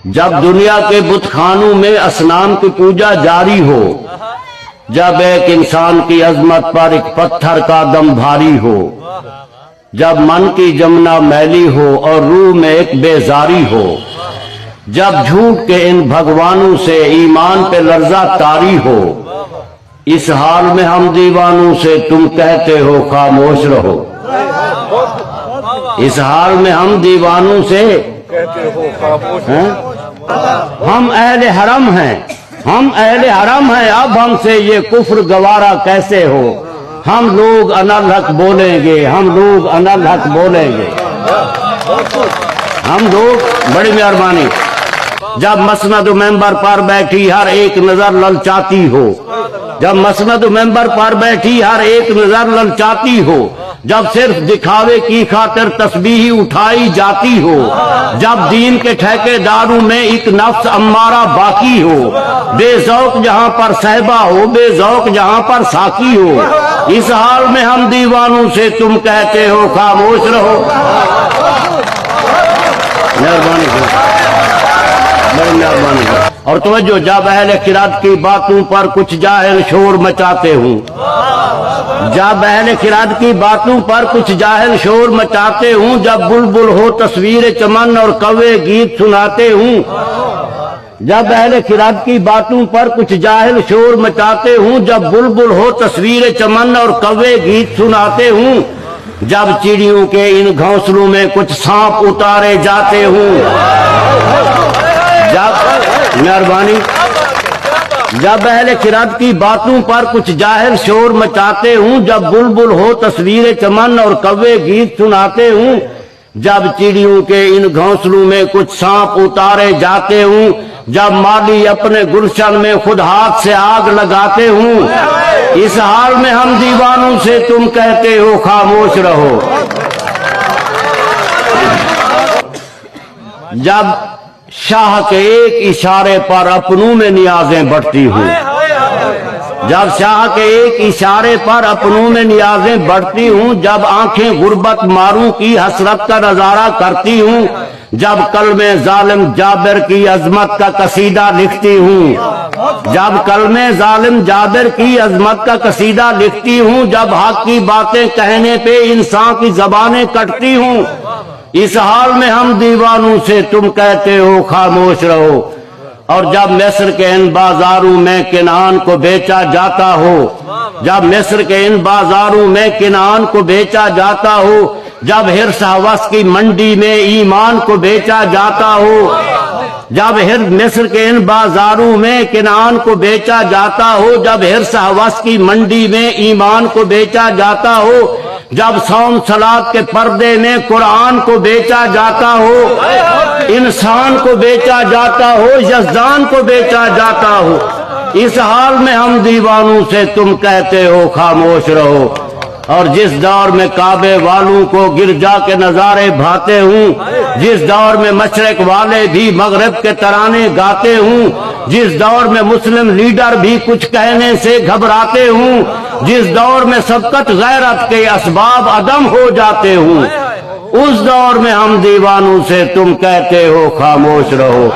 جب دنیا کے بت خانوں میں اصنام کی پوجا جاری ہو، جب ایک انسان کی عظمت پر ایک پتھر کا دم بھاری ہو، جب من کی جمنا میلی ہو اور روح میں ایک بیزاری ہو، جب جھوٹ کے ان بھگوانوں سے ایمان پہ لرزہ طاری ہو، اس حال میں ہم دیوانوں سے تم کہتے ہو خاموش رہو۔ اس حال میں ہم دیوانوں سے ہم اہل حرم ہیں، ہم اہل حرم ہیں، اب ہم سے یہ کفر گوارا کیسے ہو؟ ہم لوگ انالحق بولیں گے، ہم لوگ انالحق بولیں گے، ہم لوگ۔ بڑی مہربانی۔ جب مسند و ممبر پر بیٹھی ہر ایک نظر للچاتی ہو، جب مسند و ممبر پر بیٹھی ہر ایک نظر للچاتی ہو، جب صرف دکھاوے کی خاطر تسبیح اٹھائی جاتی ہو، جب دین کے ٹھیکے داروں میں ایک نفس امارہ باقی ہو، بے ذوق جہاں پر صحبہ ہو، بے ذوق جہاں پر ساقی ہو، اس حال میں ہم دیوانوں سے تم کہتے ہو خاموش رہو۔ مہربانی بڑی مہربانی۔ اور توجہ، جب اہل خرد کی باتوں پر کچھ جاہل شور مچاتے ہوں، جب اہل خرد کی باتوں پر کچھ جاہل شور مچاتے ہوں، جب بلبل ہو تصویر چمن اور کوے گیت سناتے ہوں، جب اہل خرد کی باتوں پر کچھ جاہل شور مچاتے ہوں، جب بلبل ہو تصویر چمن اور کوے گیت سناتے ہوں، جب چڑیوں کے ان گھونسلوں میں کچھ سانپ اتارے جاتے ہوں، جب مہربانی جب اہل خرد کی باتوں پر کچھ جاہل شور مچاتے ہوں، جب بلبل ہو تصویر چمن اور کوے گیت سناتے ہوں، جب چڑیوں کے ان گھونسلوں میں کچھ سانپ اتارے جاتے ہوں، جب مالی اپنے گلشن میں خود ہاتھ سے آگ لگاتے ہوں، اس حال میں ہم دیوانوں سے تم کہتے ہو خاموش رہو۔ جب شاہ کے ایک اشارے پر اپنوں میں نیازیں بڑھتی ہوں، جب شاہ کے ایک اشارے پر اپنوں میں نیازیں بڑھتی ہوں، جب آنکھیں غربت ماروں کی حسرت کا نظارہ کرتی ہوں، جب کلمے ظالم جابر کی عظمت کا قصیدہ لکھتی ہوں، جب کلمے ظالم جابر کی عظمت کا قصیدہ لکھتی ہوں، جب حق کی باتیں کہنے پہ انسان کی زبانیں کٹتی ہوں، اس حال میں ہم دیوانوں سے تم کہتے ہو خاموش رہو۔ اور جب مصر کے ان بازاروں میں کنعان کو بیچا جاتا ہو، جب مصر کے ان بازاروں میں کنعان کو بیچا جاتا ہو، جب حرص ہوس کی منڈی میں ایمان کو بیچا جاتا ہو، جب مصر کے ان بازاروں میں کنعان کو بیچا جاتا ہو، جب حرص ہوس کی منڈی میں ایمان کو بیچا جاتا ہو، جب صوم صلات کے پردے میں قرآن کو بیچا جاتا ہو، انسان کو بیچا جاتا ہو، یزدان کو بیچا جاتا ہو، اس حال میں ہم دیوانوں سے تم کہتے ہو خاموش رہو۔ اور جس دور میں کعبے والوں کو گرجا کے نظارے بھاتے ہوں، جس دور میں مشرق والے بھی مغرب کے ترانے گاتے ہوں، جس دور میں مسلم لیڈر بھی کچھ کہنے سے گھبراتے ہوں، جس دور میں سبقت غیرت کے اسباب عدم ہو جاتے ہوں، اس دور میں ہم دیوانوں سے تم کہتے ہو خاموش رہو۔